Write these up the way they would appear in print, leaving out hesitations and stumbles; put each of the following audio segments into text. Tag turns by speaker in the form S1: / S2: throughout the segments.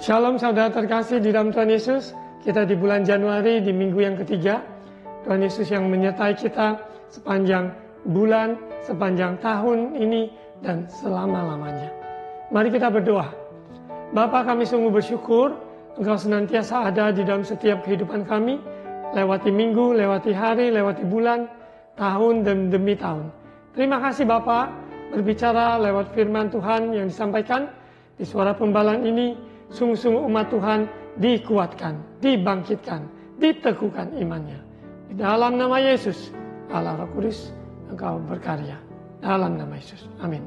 S1: Shalom saudara terkasih di dalam Tuhan Yesus. Kita di bulan Januari di minggu yang ketiga. Tuhan Yesus yang menyertai kita sepanjang bulan, sepanjang tahun ini dan selama-lamanya. Mari kita berdoa. Bapa, kami sungguh bersyukur Engkau senantiasa ada di dalam setiap kehidupan kami. Lewati minggu, lewati hari, lewati bulan, tahun dan demi tahun. Terima kasih Bapa, berbicara lewat firman Tuhan yang disampaikan di suara pembalaan ini. Sungguh-sungguh umat Tuhan dikuatkan, dibangkitkan, diteguhkan imannya. Di dalam nama Yesus, Allah Roh Kudus, Engkau berkarya. Dalam nama Yesus, amin.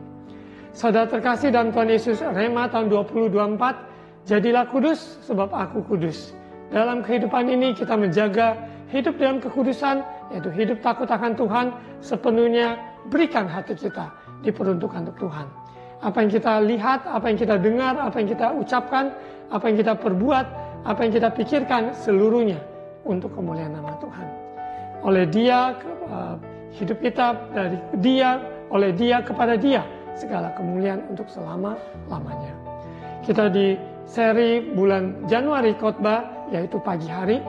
S1: Saudara terkasih dalam Tuhan Yesus, Rema tahun 2024, jadilah kudus sebab aku kudus. Dalam kehidupan ini kita menjaga hidup dalam kekudusan, yaitu hidup takut akan Tuhan, sepenuhnya berikan hati kita diperuntukkan untuk Tuhan. Apa yang kita lihat, apa yang kita dengar, apa yang kita ucapkan, apa yang kita perbuat, apa yang kita pikirkan, seluruhnya untuk kemuliaan nama Tuhan. Oleh Dia, hidup kita dari Dia, oleh Dia kepada Dia, segala kemuliaan untuk selama-lamanya. Kita di seri bulan Januari khotbah, yaitu pagi hari,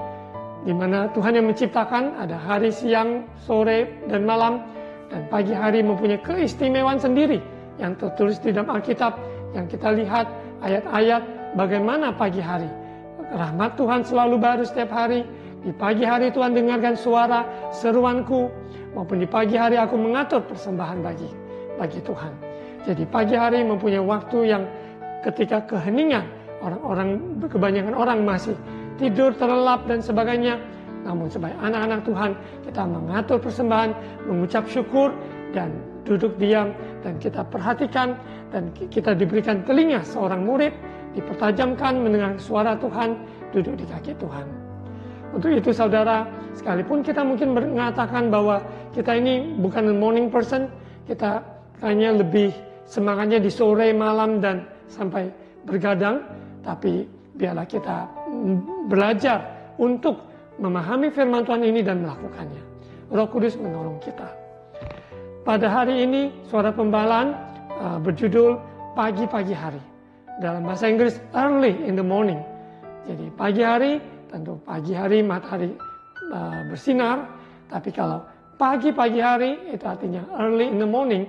S1: di mana Tuhan yang menciptakan ada hari, siang, sore, dan malam, dan pagi hari mempunyai keistimewaan sendiri yang tertulis di dalam Alkitab, yang kita lihat ayat-ayat bagaimana pagi hari. Rahmat Tuhan selalu baru setiap hari. Di pagi hari Tuhan dengarkan suara seruanku, maupun di pagi hari aku mengatur persembahan bagi Tuhan. Jadi pagi hari mempunyai waktu yang ketika keheningan, kebanyakan orang masih tidur, terlelap dan sebagainya. Namun sebagai anak-anak Tuhan, kita mengatur persembahan, mengucap syukur, dan duduk diam, dan kita perhatikan, dan kita diberikan telinga seorang murid, dipertajamkan mendengar suara Tuhan, duduk di kaki Tuhan. Untuk itu saudara, sekalipun kita mungkin mengatakan bahwa kita ini bukan morning person, kita kayaknya lebih semangatnya di sore, malam, dan sampai bergadang, tapi biarlah kita belajar untuk memahami firman Tuhan ini dan melakukannya. Roh Kudus menolong kita. Pada hari ini, suara pembalaan berjudul Pagi-pagi hari. Dalam bahasa Inggris, early in the morning. Jadi pagi hari, tentu pagi hari matahari bersinar. Tapi kalau pagi-pagi hari, itu artinya early in the morning.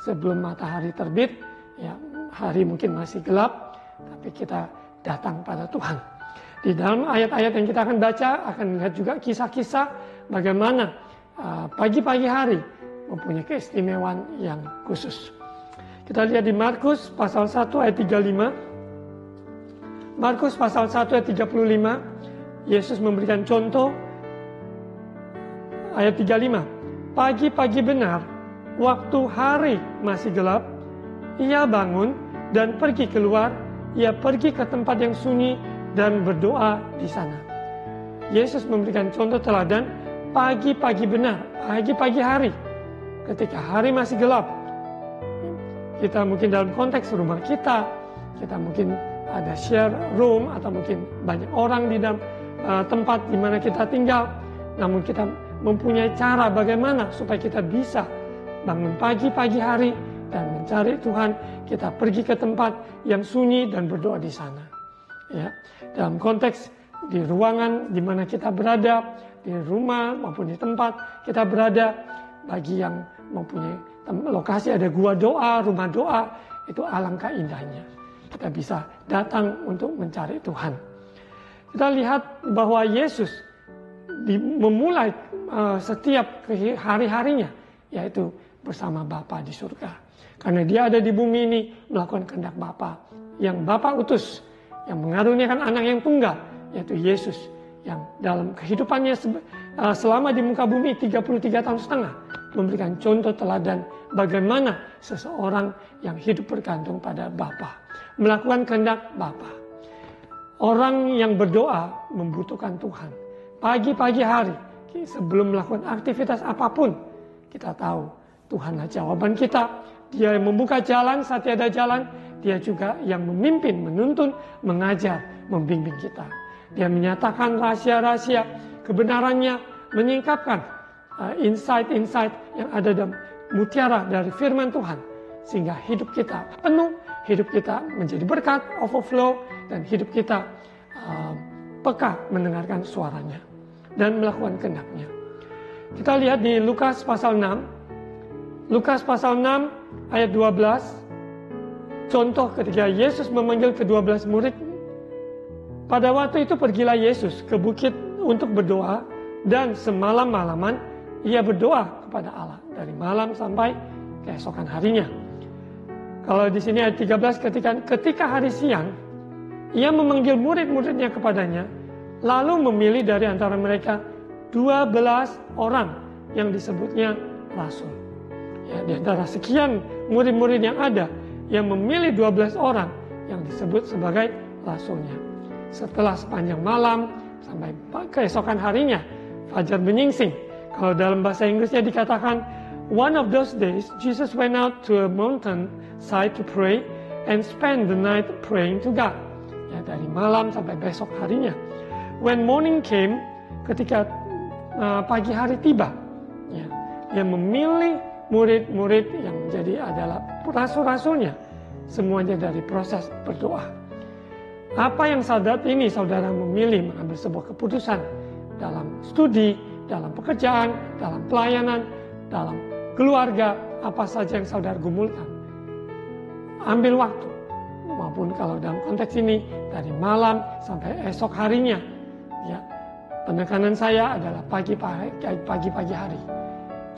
S1: Sebelum matahari terbit, ya hari mungkin masih gelap, tapi kita datang pada Tuhan. Di dalam ayat-ayat yang kita akan baca, akan melihat juga kisah-kisah bagaimana pagi-pagi hari mempunyai keistimewaan yang khusus. Kita lihat di Markus pasal 1 ayat 35. Markus pasal 1 ayat 35. Yesus memberikan contoh. Ayat 35. Pagi-pagi benar, waktu hari masih gelap, ia bangun dan pergi keluar. Ia pergi ke tempat yang sunyi dan berdoa di sana. Yesus memberikan contoh teladan pagi-pagi benar, pagi-pagi hari. Ketika hari masih gelap, kita mungkin dalam konteks rumah kita mungkin ada share room atau mungkin banyak orang di dalam tempat di mana kita tinggal. Namun kita mempunyai cara bagaimana supaya kita bisa bangun pagi hari dan mencari Tuhan. Kita pergi ke tempat yang sunyi dan berdoa di sana. Ya, dalam konteks di ruangan di mana kita berada, di rumah maupun di tempat kita berada, bagi yang mempunyai lokasi ada gua doa, rumah doa, itu alangkah indahnya. Kita bisa datang untuk mencari Tuhan. Kita lihat bahwa Yesus memulai setiap hari-harinya, yaitu bersama Bapa di surga. Karena dia ada di bumi ini melakukan kehendak Bapa, yang Bapa utus, yang mengaruniakan anak yang tunggal, yaitu Yesus, yang dalam kehidupannya selama di muka bumi 33 tahun setengah, memberikan contoh teladan bagaimana seseorang yang hidup bergantung pada Bapa, melakukan kehendak Bapa. Orang yang berdoa membutuhkan Tuhan. Pagi-pagi hari, sebelum melakukan aktivitas apapun, kita tahu Tuhanlah jawaban kita. Dia yang membuka jalan saat tiada jalan. Dia juga yang memimpin, menuntun, mengajar, membimbing kita. Dia menyatakan rahasia-rahasia kebenarannya, menyingkapkan insight-insight yang ada dalam mutiara dari firman Tuhan. Sehingga hidup kita penuh, hidup kita menjadi berkat, overflow, dan hidup kita peka mendengarkan suaranya dan melakukan kehendak-Nya. Kita lihat di Lukas pasal 6. Lukas pasal 6 ayat 12. Contoh ketika Yesus memanggil ke-12 murid. Pada waktu itu pergilah Yesus ke bukit untuk berdoa, dan semalam-malaman ia berdoa kepada Allah dari malam sampai keesokan harinya. Kalau di sini ayat 13, ketika hari siang ia memanggil murid-muridnya kepadanya, lalu memilih dari antara mereka 12 orang yang disebutnya rasul. Ya, di antara sekian murid-murid yang ada, yang memilih 12 orang yang disebut sebagai rasulnya. Setelah sepanjang malam sampai keesokan harinya, fajar menyingsing. Kalau dalam bahasa Inggrisnya dikatakan, one of those days Jesus went out to a mountain side to pray and spend the night praying to God. Ya, dari malam sampai besok harinya. When morning came, ketika pagi hari tiba, ya, dia memilih murid-murid yang menjadi adalah rasul-rasulnya. Semuanya dari proses berdoa. Apa yang saat ini saudara memilih mengambil sebuah keputusan dalam studi, dalam pekerjaan, dalam pelayanan, dalam keluarga, apa saja yang saudara gumulkan. Ambil waktu, maupun kalau dalam konteks ini dari malam sampai esok harinya. Ya, penekanan saya adalah pagi-pagi hari,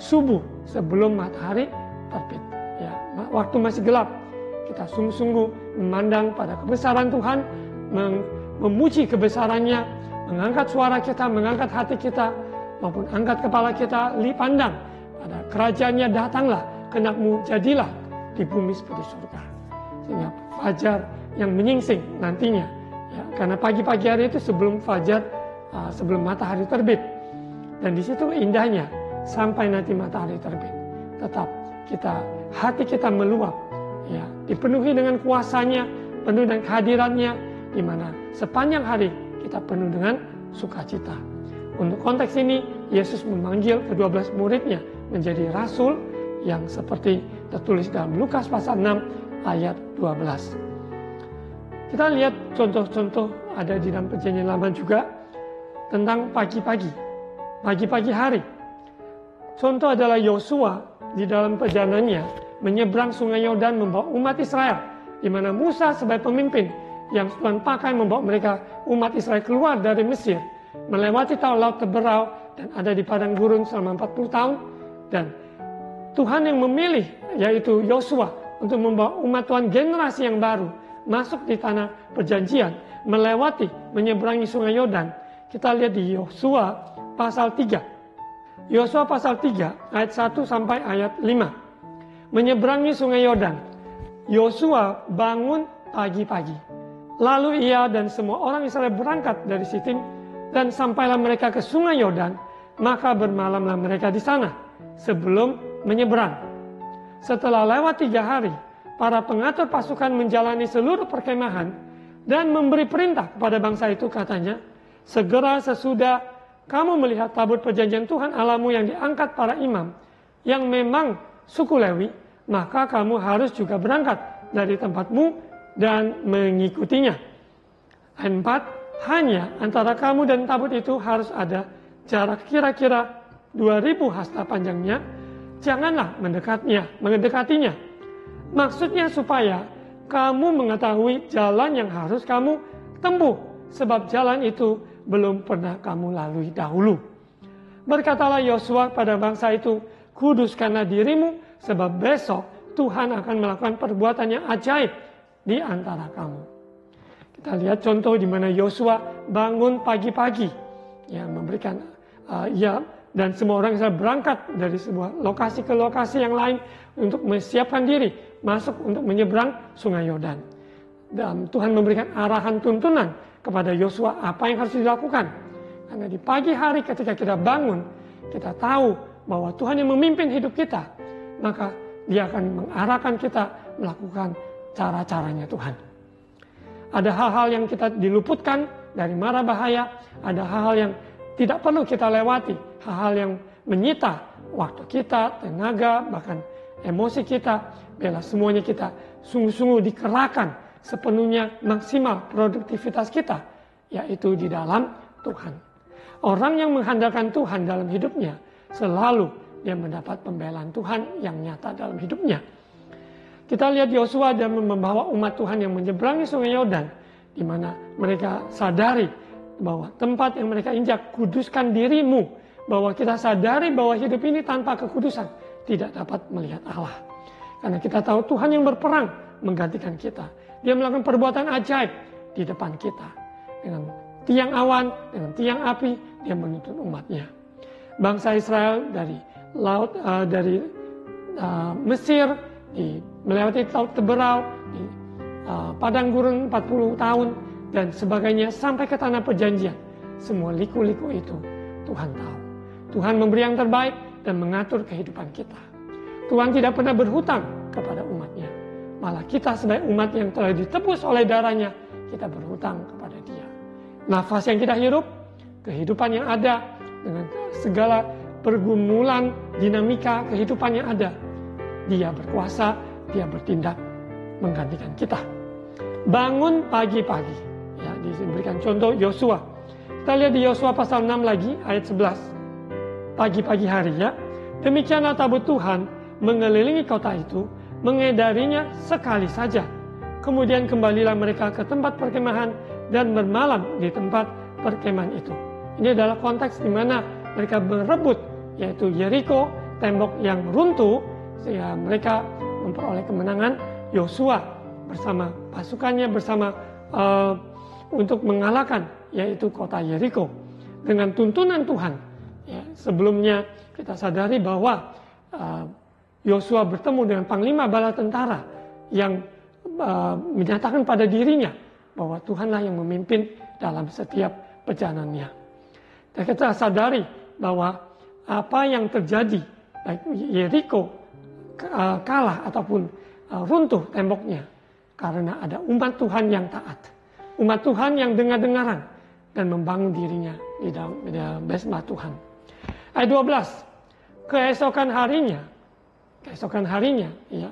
S1: subuh sebelum matahari terbit. Ya, waktu masih gelap, kita sungguh-sungguh memandang pada kebesaran Tuhan, memuji kebesarannya, mengangkat suara kita, mengangkat hati kita, maupun angkat kepala kita, pandang pada kerajaannya, datanglah, kehendak-Mu jadilah di bumi seperti surga. Sehingga fajar yang menyingsing nantinya, ya, karena pagi-pagi hari itu sebelum fajar, sebelum matahari terbit, dan di situ indahnya sampai nanti matahari terbit, tetap hati kita meluap, ya, dipenuhi dengan kuasanya, penuh dengan kehadirannya, di mana sepanjang hari kita penuh dengan sukacita. Untuk konteks ini, Yesus memanggil ke-12 muridnya menjadi rasul yang seperti tertulis dalam Lukas pasal 6 ayat 12. Kita lihat contoh-contoh ada di dalam Perjanjian Lama juga tentang pagi-pagi hari. Contoh adalah Yosua di dalam perjalanannya menyeberang sungai Yordan membawa umat Israel, di mana Musa sebagai pemimpin yang Tuhan pakai membawa mereka umat Israel keluar dari Mesir, melewati laut Teberau dan ada di padang gurun selama 40 tahun, dan Tuhan yang memilih yaitu Yosua untuk membawa umat Tuhan generasi yang baru masuk di tanah perjanjian, menyeberangi sungai Yordan. Kita lihat di Yosua pasal 3. Yosua pasal 3 ayat 1 sampai ayat 5. Menyeberangi sungai Yordan. Yosua bangun pagi-pagi. Lalu ia dan semua orang Israel berangkat dari Sitim, dan sampailah mereka ke sungai Yordan, maka bermalamlah mereka di sana sebelum menyeberang. Setelah lewat 3 hari, para pengatur pasukan menjalani seluruh perkemahan dan memberi perintah kepada bangsa itu, katanya, segera sesudah kamu melihat tabut perjanjian Tuhan Allahmu yang diangkat para imam, yang memang suku Lewi, maka kamu harus juga berangkat dari tempatmu dan mengikutinya. Ayat 4, hanya antara kamu dan tabut itu harus ada jarak kira-kira 2000 hasta panjangnya, janganlah mendekatinya. Maksudnya supaya kamu mengetahui jalan yang harus kamu tempuh, sebab jalan itu belum pernah kamu lalui dahulu. Berkatalah Yosua pada bangsa itu, kuduskanlah dirimu, sebab besok Tuhan akan melakukan perbuatan yang ajaib di antara kamu. Kita lihat contoh di mana Yosua bangun pagi-pagi, ya, memberikan dan semua orang bisa berangkat dari sebuah lokasi ke lokasi yang lain untuk menyiapkan diri masuk untuk menyeberang sungai Yordan. Dan Tuhan memberikan arahan tuntunan kepada Yosua apa yang harus dilakukan. Karena di pagi hari ketika kita bangun, kita tahu bahwa Tuhan yang memimpin hidup kita, maka Dia akan mengarahkan kita melakukan cara-caranya Tuhan. Ada hal-hal yang kita diluputkan dari mara bahaya, ada hal-hal yang tidak perlu kita lewati, hal-hal yang menyita waktu kita, tenaga, bahkan emosi kita, bila semuanya kita sungguh-sungguh dikerahkan sepenuhnya maksimal produktivitas kita, yaitu di dalam Tuhan. Orang yang mengandalkan Tuhan dalam hidupnya, selalu dia mendapat pembelaan Tuhan yang nyata dalam hidupnya. Kita lihat Yosua dan membawa umat Tuhan yang menyeberangi sungai Yordan, di mana mereka sadari bahwa tempat yang mereka injak, kuduskan dirimu, bahwa kita sadari bahwa hidup ini tanpa kekudusan tidak dapat melihat Allah. Karena kita tahu Tuhan yang berperang menggantikan kita. Dia melakukan perbuatan ajaib di depan kita. Dengan tiang awan, dengan tiang api, dia menuntun umatnya. Bangsa Israel dari laut, dari Mesir, melewati laut Teberau, di padang gurun 40 tahun, dan sebagainya, sampai ke tanah perjanjian. Semua liku-liku itu Tuhan tahu. Tuhan memberi yang terbaik dan mengatur kehidupan kita. Tuhan tidak pernah berhutang kepada umatnya. Malah kita sebagai umat yang telah ditebus oleh darahnya, kita berhutang kepada Dia. Nafas yang kita hirup, kehidupan yang ada, dengan segala pergumulan dinamika kehidupan yang ada, Dia berkuasa, Dia bertindak menggantikan kita. Bangun pagi-pagi. Ya, diberikan contoh Yosua. Kita lihat di Yosua pasal 6 lagi, ayat 11. Pagi-pagi harinya, demikianlah tabut Tuhan mengelilingi kota itu, mengedarinya sekali saja. Kemudian kembalilah mereka ke tempat perkemahan dan bermalam di tempat perkemahan itu. Ini adalah konteks di mana mereka berebut, yaitu Yeriko, tembok yang runtuh, sehingga mereka memperoleh kemenangan. Yosua bersama pasukannya untuk mengalahkan, yaitu kota Yeriko dengan tuntunan Tuhan. Ya, sebelumnya kita sadari bahwa Yosua bertemu dengan panglima bala tentara yang menyatakan pada dirinya bahwa Tuhanlah yang memimpin dalam setiap perjalanannya. Dan kita sadari bahwa apa yang terjadi, baik Yeriko kalah ataupun runtuh temboknya, karena ada umat Tuhan yang taat, umat Tuhan yang dengar-dengaran dan membangun dirinya di dalam mesbah Tuhan. Ayat 12, keesokan harinya, ya,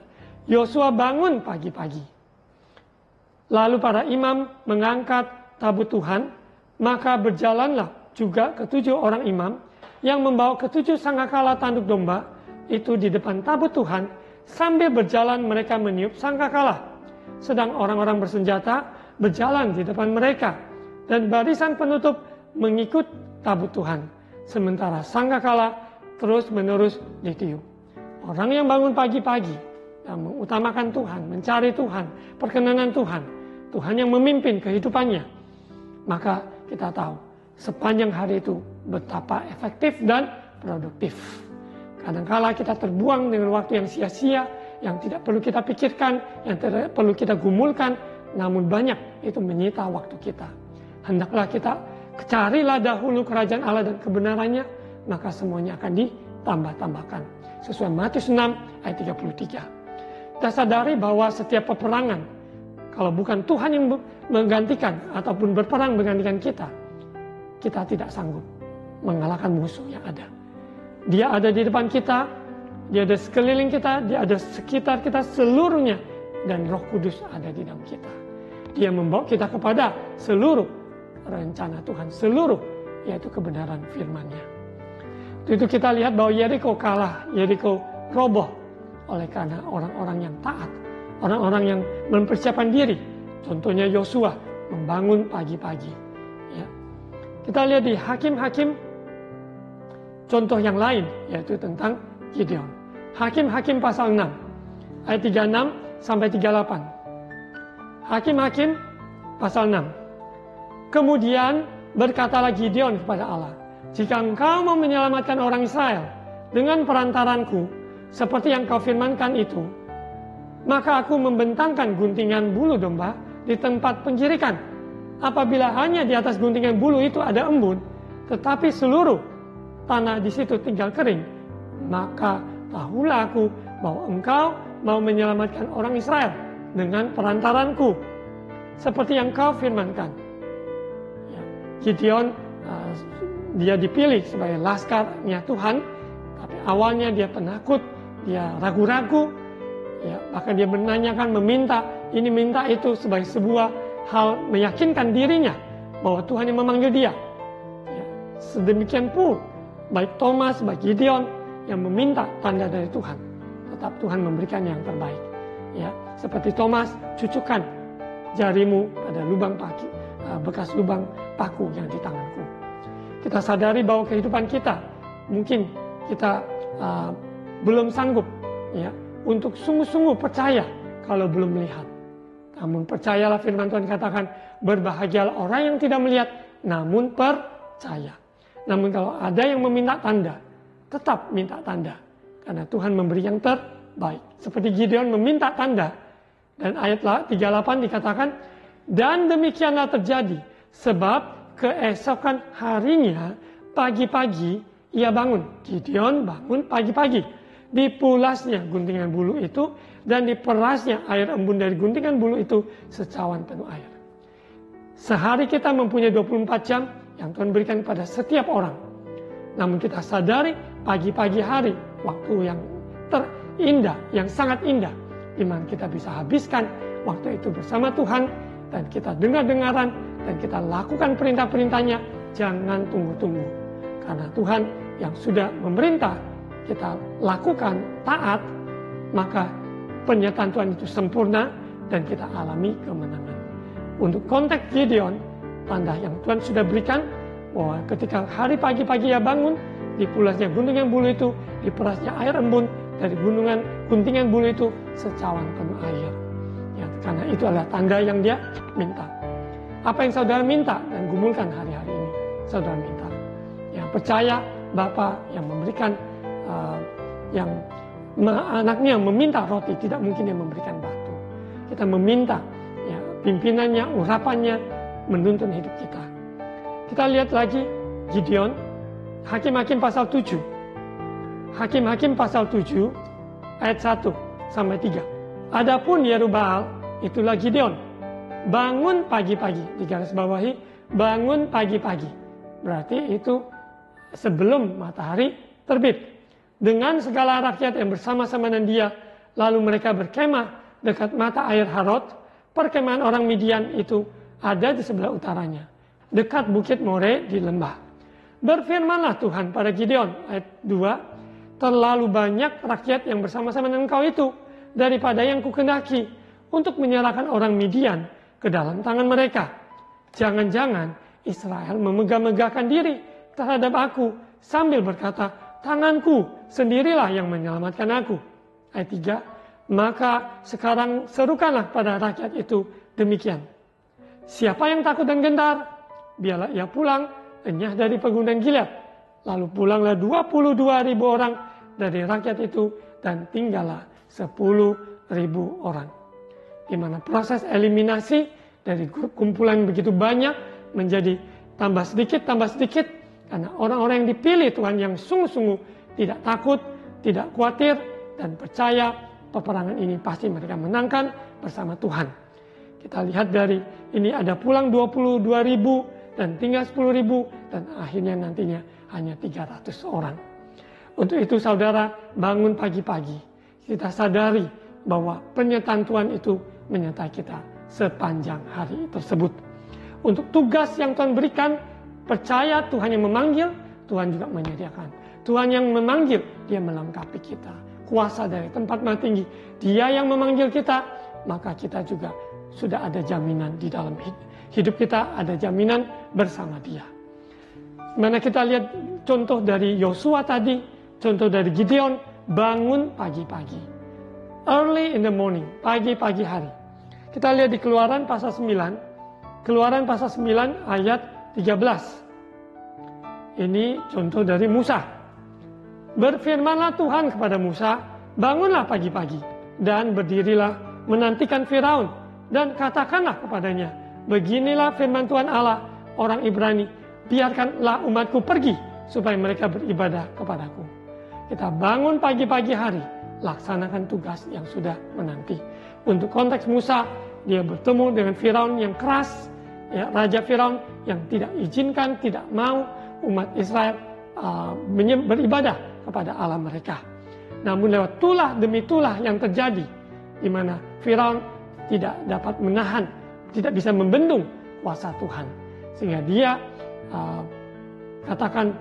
S1: Yosua bangun pagi-pagi. Lalu para imam mengangkat tabut Tuhan, maka berjalanlah juga ketujuh orang imam yang membawa ketujuh sangkakala tanduk domba itu di depan tabut Tuhan, sambil berjalan mereka meniup sangkakala. Sedang orang-orang bersenjata berjalan di depan mereka, dan barisan penutup mengikut tabut Tuhan. Sementara sangkakala terus-menerus ditiup. Orang yang bangun pagi-pagi dan mengutamakan Tuhan, mencari Tuhan, perkenanan Tuhan, Tuhan yang memimpin kehidupannya, maka kita tahu sepanjang hari itu betapa efektif dan produktif. Kadangkala kita terbuang dengan waktu yang sia-sia, yang tidak perlu kita pikirkan, yang tidak perlu kita gumulkan, namun banyak itu menyita waktu kita. Hendaklah kita carilah dahulu kerajaan Allah dan kebenarannya, maka semuanya akan ditambah-tambahkan. Sesuai Matius 6 ayat 33. Kita sadari bahwa setiap peperangan, kalau bukan Tuhan yang menggantikan ataupun berperang menggantikan kita, kita tidak sanggup mengalahkan musuh yang ada. Dia ada di depan kita, dia ada sekeliling kita, dia ada sekitar kita seluruhnya, dan Roh Kudus ada di dalam kita. Dia membawa kita kepada seluruh rencana Tuhan, seluruh yaitu kebenaran firman-Nya. Itu kita lihat bahwa Yeriko kalah, Yeriko roboh oleh karena orang-orang yang taat, orang-orang yang mempersiapkan diri. Contohnya Yosua membangun pagi-pagi. Ya. Kita lihat di Hakim-Hakim contoh yang lain, yaitu tentang Gideon. Hakim-Hakim pasal 6 ayat 36 sampai 38. Hakim-Hakim pasal 6. Kemudian berkatalah Gideon kepada Allah, jika engkau mau menyelamatkan orang Israel dengan perantaranku, seperti yang kau firmankan itu, maka aku membentangkan guntingan bulu domba di tempat penggirikan. Apabila hanya di atas guntingan bulu itu ada embun, tetapi seluruh tanah di situ tinggal kering, maka tahulah aku bahwa engkau mau menyelamatkan orang Israel dengan perantaranku, seperti yang kau firmankan. Gideon dia dipilih sebagai laskarnya Tuhan, tapi awalnya dia penakut, dia ragu-ragu, ya, bahkan dia menanyakan, meminta ini minta itu sebagai sebuah hal meyakinkan dirinya bahwa Tuhan yang memanggil dia. Ya, sedemikian pun baik Thomas, baik Gideon yang meminta tanda dari Tuhan, tetap Tuhan memberikan yang terbaik. Ya, seperti Thomas, cucukkan jarimu pada lubang paku, bekas lubang paku yang di tanganku. Kita sadari bahwa kehidupan kita mungkin kita belum sanggup ya untuk sungguh-sungguh percaya kalau belum melihat. Namun percayalah, firman Tuhan katakan, berbahagialah orang yang tidak melihat namun percaya. Namun kalau ada yang meminta tanda, tetap minta tanda, karena Tuhan memberi yang terbaik. Seperti Gideon meminta tanda, dan ayat 38 dikatakan, dan demikianlah terjadi, sebab keesokan harinya pagi-pagi ia bangun. Gideon bangun pagi-pagi, dipulasnya guntingan bulu itu, dan diperasnya air embun dari guntingan bulu itu secawan penuh air. Sehari kita mempunyai 24 jam yang Tuhan berikan kepada setiap orang. Namun kita sadari pagi-pagi hari, waktu yang terindah, yang sangat indah, di mana kita bisa habiskan waktu itu bersama Tuhan, dan kita dengar-dengaran, dan kita lakukan perintah-perintahnya. Jangan tunggu-tunggu, karena Tuhan yang sudah memerintah kita lakukan taat, maka penyertaan Tuhan itu sempurna dan kita alami kemenangan. Untuk konteks Gideon, tanda yang Tuhan sudah berikan bahwa ketika hari pagi-pagi ia bangun, dipulasnya guntingan bulu itu, diperasnya air embun dari guntingan bulu itu secawan penuh air. Ya, karena itu adalah tanda yang dia minta. Apa yang saudara minta dan gumulkan hari-hari ini, saudara minta. Ya, percaya Bapa yang memberikan yang anaknya meminta roti, tidak mungkin yang memberikan batu. Kita meminta ya, pimpinannya, urapannya menuntun hidup kita. Kita lihat lagi Gideon, Hakim-Hakim pasal 7. Hakim-Hakim pasal 7 ayat 1 sampai 3. Adapun Yerubbaal, itulah Gideon, bangun pagi-pagi, digarisbawahi, bangun pagi-pagi. Berarti itu sebelum matahari terbit. Dengan segala rakyat yang bersama-sama dengan dia, lalu mereka berkemah dekat mata air Harod. Perkemahan orang Midian itu ada di sebelah utaranya, dekat bukit More di lembah. Berfirmanlah Tuhan pada Gideon, ayat 2, terlalu banyak rakyat yang bersama-sama dengan kau itu, daripada yang kukendaki, untuk menyerahkan orang Midian ke dalam tangan mereka. Jangan-jangan Israel memegah-megahkan diri terhadap aku, sambil berkata, tanganku sendirilah yang menyelamatkan aku. Ayat 3, maka sekarang serukanlah pada rakyat itu demikian. Siapa yang takut dan gentar, biarlah ia pulang enyah dari pegunungan Gilead. Lalu pulanglah 22.000 orang dari rakyat itu, dan tinggallah 10.000 orang. Di mana proses eliminasi dari kumpulan begitu banyak menjadi tambah sedikit, karena orang-orang yang dipilih Tuhan yang sungguh-sungguh tidak takut, tidak khawatir, dan percaya peperangan ini pasti mereka menangkan bersama Tuhan. Kita lihat dari ini ada pulang 22.000 dan tinggal 10.000, dan akhirnya nantinya hanya 300 orang. Untuk itu saudara, bangun pagi-pagi. Kita sadari bahwa penyertaan Tuhan itu menyertai kita sepanjang hari tersebut. Untuk tugas yang Tuhan berikan, percaya Tuhan yang memanggil, Tuhan juga menyediakan. Tuhan yang memanggil, dia melengkapi kita. Kuasa dari tempat maha tinggi, dia yang memanggil kita, maka kita juga sudah ada jaminan di dalam hidup kita, ada jaminan bersama dia. Mana kita lihat contoh dari Yosua tadi, contoh dari Gideon, bangun pagi-pagi. Early in the morning, pagi-pagi hari. Kita lihat di Keluaran pasal 9, Keluaran pasal 9 ayat 13. Ini contoh dari Musa. Berfirmanlah Tuhan kepada Musa, bangunlah pagi-pagi dan berdirilah menantikan Firaun, dan katakanlah kepadanya, beginilah firman Tuhan Allah orang Ibrani, biarkanlah umatku pergi supaya mereka beribadah kepadaku. Kita bangun pagi-pagi hari, laksanakan tugas yang sudah menanti. Untuk konteks Musa, dia bertemu dengan Firaun yang keras, ya, Raja Firaun yang tidak izinkan, tidak mau umat Israel beribadah kepada Allah mereka. Namun lewat tulah demi tulah yang terjadi, di mana Firaun tidak dapat menahan, tidak bisa membendung kuasa Tuhan. Sehingga dia katakan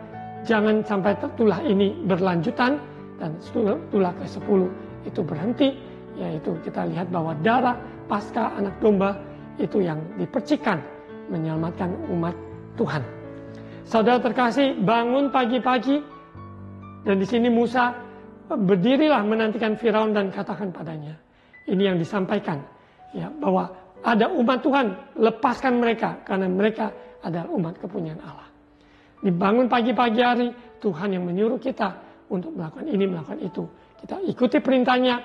S1: jangan sampai tulah ini berlanjutan dan tulah ke-10 itu berhenti, yaitu kita lihat bahwa darah Paskah anak domba itu yang dipercikan menyelamatkan umat Tuhan. Saudara terkasih, bangun pagi-pagi, dan di sini Musa berdirilah menantikan Firaun dan katakan padanya. Ini yang disampaikan, ya, bahwa ada umat Tuhan, lepaskan mereka karena mereka adalah umat kepunyaan Allah. Dibangun pagi-pagi hari, Tuhan yang menyuruh kita untuk melakukan ini, melakukan itu. Kita ikuti perintahnya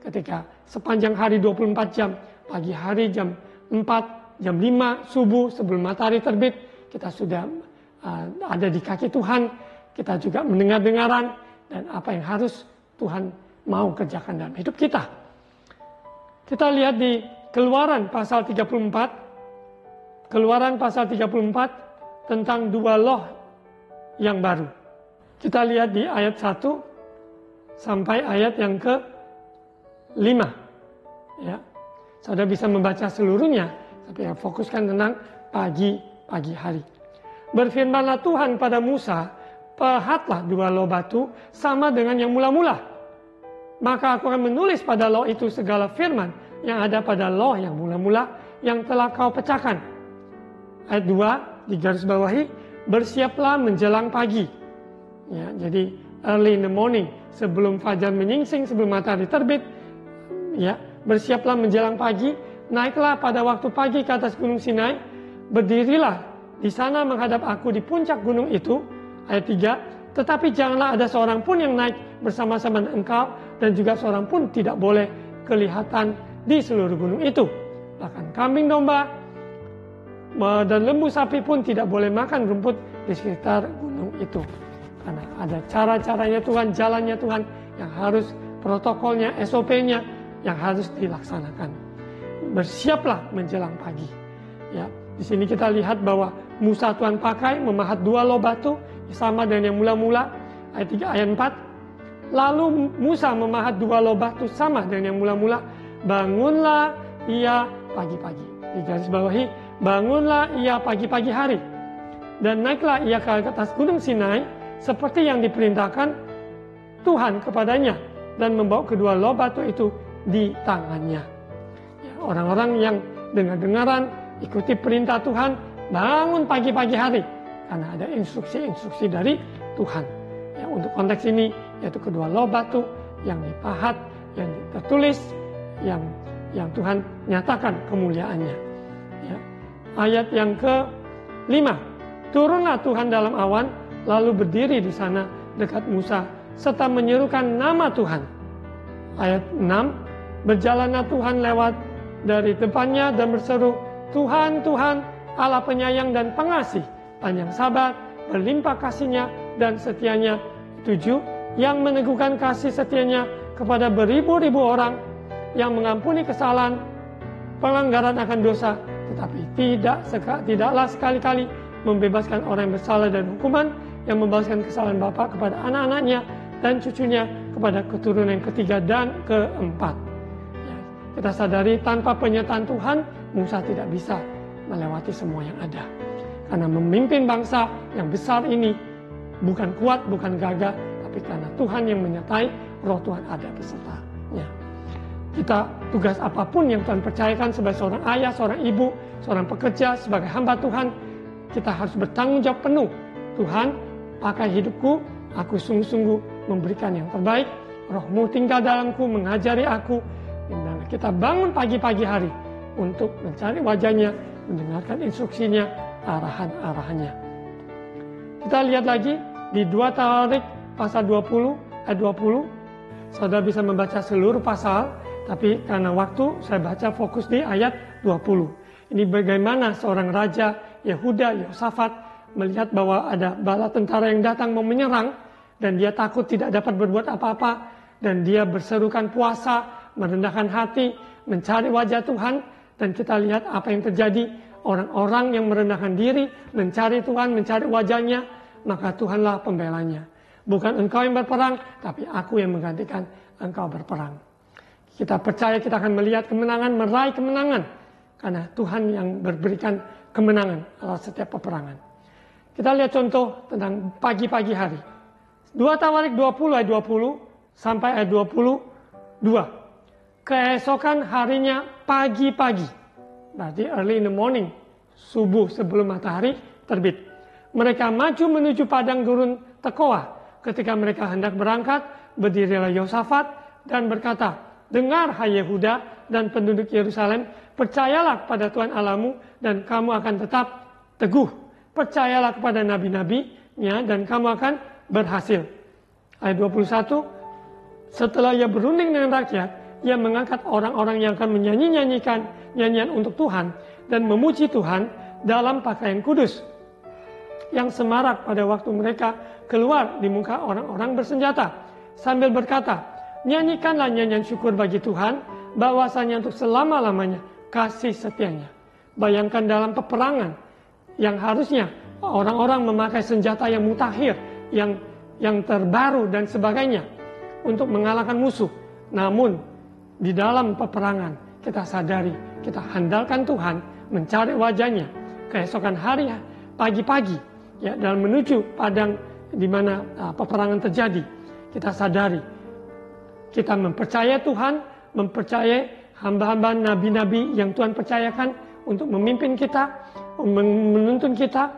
S1: ketika sepanjang hari 24 jam, pagi hari jam 4, jam 5 subuh sebelum matahari terbit, kita sudah ada di kaki Tuhan. Kita juga mendengar-dengaran dan apa yang harus Tuhan mau kerjakan dalam hidup kita. Kita lihat di Keluaran pasal 34. Keluaran pasal 34 tentang dua loh yang baru. Kita lihat di ayat 1 sampai ayat yang ke-5. Ya. Saudara bisa membaca seluruhnya, tapi yang fokuskan tentang pagi hari. Berfirmanlah Tuhan pada Musa, pahatlah dua loh batu sama dengan yang mula-mula. Maka aku akan menulis pada loh itu segala firman yang ada pada loh yang mula-mula yang telah kau pecahkan. Ayat 2 digarisbawahi, bersiaplah menjelang pagi. Ya, jadi early in the morning, sebelum fajar menyingsing, sebelum matahari terbit, ya, bersiaplah menjelang pagi, naiklah pada waktu pagi ke atas gunung Sinai, berdirilah di sana menghadap aku di puncak gunung itu. Ayat 3, tetapi janganlah ada seorang pun yang naik bersama-sama dengan engkau, dan juga seorang pun tidak boleh kelihatan di seluruh gunung itu. Bahkan kambing domba dan lembu sapi pun tidak boleh makan rumput di sekitar gunung itu. Karena ada cara-caranya Tuhan, jalannya Tuhan yang harus, protokolnya, SOP-nya yang harus dilaksanakan. Bersiaplah menjelang pagi. Ya, di sini kita lihat bahwa Musa Tuhan pakai memahat dua loh batu sama dengan yang mula-mula. Ayat 3, ayat 4. Lalu Musa memahat dua loh batu sama dengan yang mula-mula. Bangunlah ia pagi-pagi. Di garis bawahi, bangunlah ia pagi-pagi hari. Dan naiklah ia ke atas gunung Sinai seperti yang diperintahkan Tuhan kepadanya, dan membawa kedua loh batu itu di tangannya. Ya, orang-orang yang dengar-dengaran ikuti perintah Tuhan, bangun pagi-pagi hari karena ada instruksi-instruksi dari Tuhan. Ya, untuk konteks ini yaitu kedua loh batu yang dipahat, yang tertulis, yang Tuhan nyatakan kemuliaannya. Ya. Ayat yang ke-5, turunlah Tuhan dalam awan, lalu berdiri di sana dekat Musa serta menyerukan nama Tuhan. Ayat 6, berjalanlah Tuhan lewat dari depannya dan berseru, Tuhan, Tuhan, Allah penyayang dan pengasih, panjang sabar, berlimpah kasihnya dan setianya. 7, yang meneguhkan kasih setianya kepada beribu-ribu orang, yang mengampuni kesalahan, pelanggaran akan dosa, tetapi tidaklah sekali-kali membebaskan orang yang bersalah dari hukuman, yang membalaskan kesalahan bapa kepada anak-anaknya dan cucunya kepada keturunan yang ketiga dan keempat. Ya, kita sadari tanpa penyertaan Tuhan, Musa tidak bisa melewati semua yang ada. Karena memimpin bangsa yang besar ini bukan kuat, bukan gagah, tapi karena Tuhan yang menyertai, roh Tuhan ada besertanya. Kita tugas apapun yang Tuhan percayakan sebagai seorang ayah, seorang ibu, seorang pekerja, sebagai hamba Tuhan, kita harus bertanggung jawab penuh. Tuhan, pakai hidupku, aku sungguh-sungguh memberikan yang terbaik, roh-Mu tinggal dalamku, mengajari aku, dan kita bangun pagi-pagi hari untuk mencari wajahnya, mendengarkan instruksinya, arahan-arahannya. Kita lihat lagi di 2 Tawarik pasal 20 ayat 20. Saudara bisa membaca seluruh pasal, tapi karena waktu saya baca fokus di ayat 20. Ini bagaimana seorang raja Yehuda, Yehosafat, melihat bahwa ada bala tentara yang datang mau menyerang, dan dia takut tidak dapat berbuat apa-apa, dan dia berserukan puasa, merendahkan hati, mencari wajah Tuhan, dan kita lihat apa yang terjadi. Orang-orang yang merendahkan diri, mencari Tuhan, mencari wajahnya, maka Tuhanlah pembelanya. Bukan engkau yang berperang, tapi aku yang menggantikan engkau berperang. Kita percaya kita akan melihat kemenangan, meraih kemenangan. Karena Tuhan yang berikan kemenangan atas setiap peperangan. Kita lihat contoh tentang pagi-pagi hari. 2 Tawarik 20 ayat 20 sampai ayat 22. Keesokan harinya pagi-pagi. Berarti early in the morning. Subuh sebelum matahari terbit. Mereka maju menuju padang gurun Tekoa. Ketika mereka hendak berangkat, berdirilah Yosafat dan berkata, dengar hai Yehuda dan penduduk Yerusalem, percayalah kepada Tuhan Allahmu dan kamu akan tetap teguh. Percayalah kepada nabi-nabinya dan kamu akan berhasil. Ayat 21, setelah ia berunding dengan rakyat, ia mengangkat orang-orang yang akan menyanyi-nyanyikan nyanyian untuk Tuhan dan memuji Tuhan dalam pakaian kudus yang semarak pada waktu mereka keluar di muka orang-orang bersenjata sambil berkata, nyanyikanlah nyanyian syukur bagi Tuhan, bahwasanya untuk selama-lamanya kasih setianya. Bayangkan dalam peperangan yang harusnya orang-orang memakai senjata yang mutakhir, yang terbaru dan sebagainya untuk mengalahkan musuh. Namun di dalam peperangan kita sadari, kita handalkan Tuhan, mencari wajahnya. Keesokan hari pagi-pagi ya, dalam menuju padang di mana peperangan terjadi, kita sadari kita mempercayai Tuhan, mempercayai hamba-hamba nabi-nabi yang Tuhan percayakan untuk memimpin kita, menuntun kita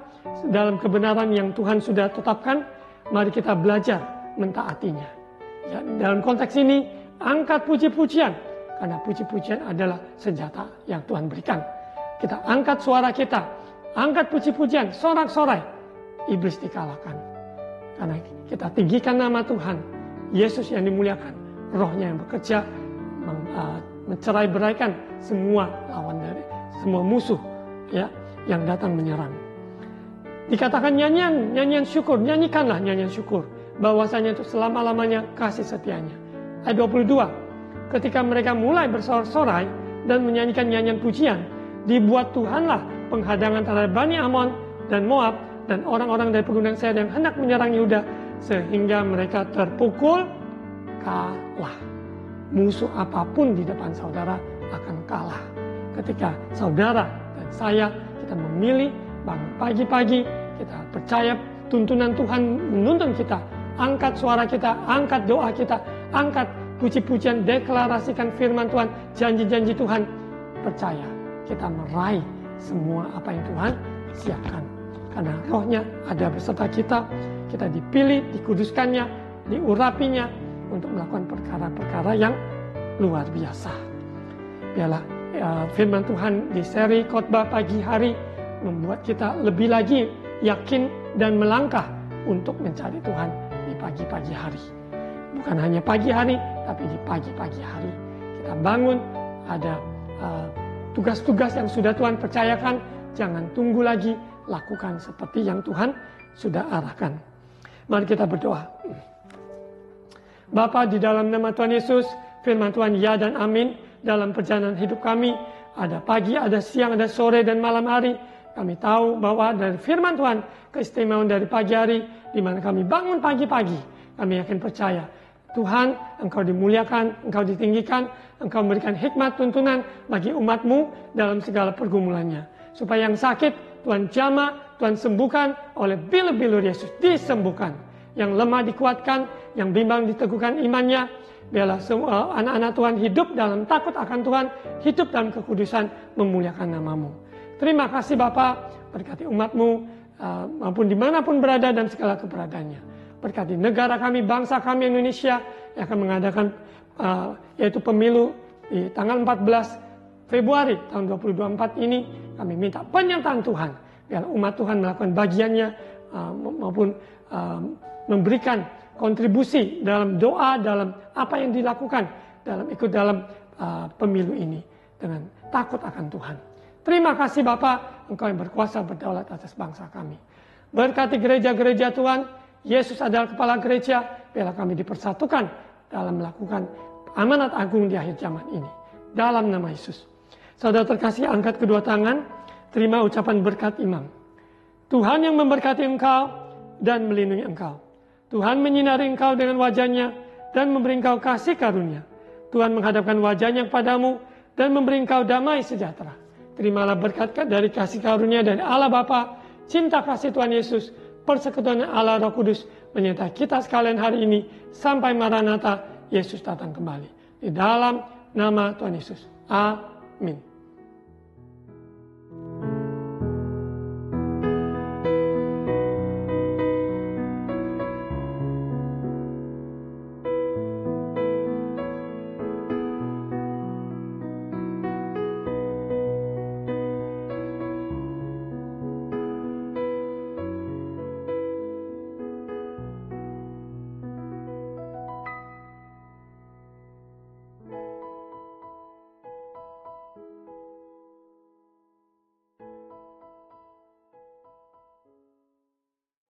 S1: dalam kebenaran yang Tuhan sudah tetapkan. Mari kita belajar mentaatinya. Ya, dalam konteks ini, angkat puji-pujian, karena puji-pujian adalah senjata yang Tuhan berikan. Kita angkat suara kita, angkat puji-pujian, sorak-sorai, iblis dikalahkan. Karena kita tinggikan nama Tuhan, Yesus yang dimuliakan, Rohnya yang bekerja, mencerai-beraikan semua lawan dari semua musuh ya yang datang menyerang. Dikatakan nyanyian syukur, nyanyikanlah nyanyian syukur, bahwasanya untuk selama-lamanya kasih setianya. Ayat 22, ketika mereka mulai bersorak-sorai dan menyanyikan nyanyian pujian, dibuat Tuhanlah penghadangan terhadap Bani Amon dan Moab dan orang-orang dari pegunungan Seir yang hendak menyerang Yehuda, sehingga mereka terpukul kalah. Musuh apapun di depan saudara akan kalah. Ketika saudara dan saya, kita memilih bangun pagi-pagi, kita percaya tuntunan Tuhan menuntun kita, angkat suara kita, angkat doa kita, angkat puji-pujian, deklarasikan firman Tuhan, janji-janji Tuhan. Percaya, kita meraih semua apa yang Tuhan siapkan. Karena Rohnya ada beserta kita, kita dipilih, dikuduskannya, diurapinya untuk melakukan perkara-perkara yang luar biasa. Biarlah firman Tuhan di seri khotbah pagi hari membuat kita lebih lagi yakin dan melangkah untuk mencari Tuhan di pagi-pagi hari. Bukan hanya pagi hari, tapi di pagi-pagi hari. Kita bangun, ada tugas-tugas yang sudah Tuhan percayakan, jangan tunggu lagi, lakukan seperti yang Tuhan sudah arahkan. Mari kita berdoa. Bapa, di dalam nama Tuhan Yesus, firman Tuhan ya dan amin dalam perjalanan hidup kami. Ada pagi, ada siang, ada sore dan malam hari. Kami tahu bahwa dari firman Tuhan, keistimewaan dari pagi hari, di mana kami bangun pagi-pagi, kami yakin percaya, Tuhan, Engkau dimuliakan, Engkau ditinggikan, Engkau memberikan hikmat tuntunan bagi umat-Mu dalam segala pergumulannya. Supaya yang sakit, Tuhan jamah, Tuhan sembuhkan, oleh bilur-bilur Yesus disembuhkan. Yang lemah dikuatkan, yang bimbang diteguhkan imannya. Biarlah semua anak-anak Tuhan hidup dalam takut akan Tuhan, hidup dalam kekudusan, memuliakan nama-Mu. Terima kasih Bapa, berkati umat-Mu, maupun dimanapun berada dan segala keberadaannya. Berkati negara kami, bangsa kami Indonesia, yang akan mengadakan yaitu pemilu di tanggal 14 Februari tahun 2024 ini. Kami minta penyertaan Tuhan, biar umat Tuhan melakukan bagiannya, maupun memberikan kontribusi dalam doa, dalam apa yang dilakukan, ikut dalam pemilu ini dengan takut akan Tuhan. Terima kasih Bapa, Engkau yang berkuasa berdaulat atas bangsa kami. Berkati gereja-gereja Tuhan, Yesus adalah kepala gereja, biarlah kami dipersatukan dalam melakukan amanat agung di akhir zaman ini. Dalam nama Yesus. Saudara terkasih, angkat kedua tangan, terima ucapan berkat imam. Tuhan yang memberkati engkau dan melindungi engkau. Tuhan menyinari engkau dengan wajah-Nya dan memberi engkau kasih karunia. Tuhan menghadapkan wajahnya kepadamu dan memberi engkau damai sejahtera. Terimalah berkat dari kasih karunia dari Allah Bapa, cinta kasih Tuhan Yesus, persekutuan Allah Roh Kudus menyertai kita sekalian hari ini sampai Maranatha, Yesus datang kembali. Di dalam nama Tuhan Yesus. Amin.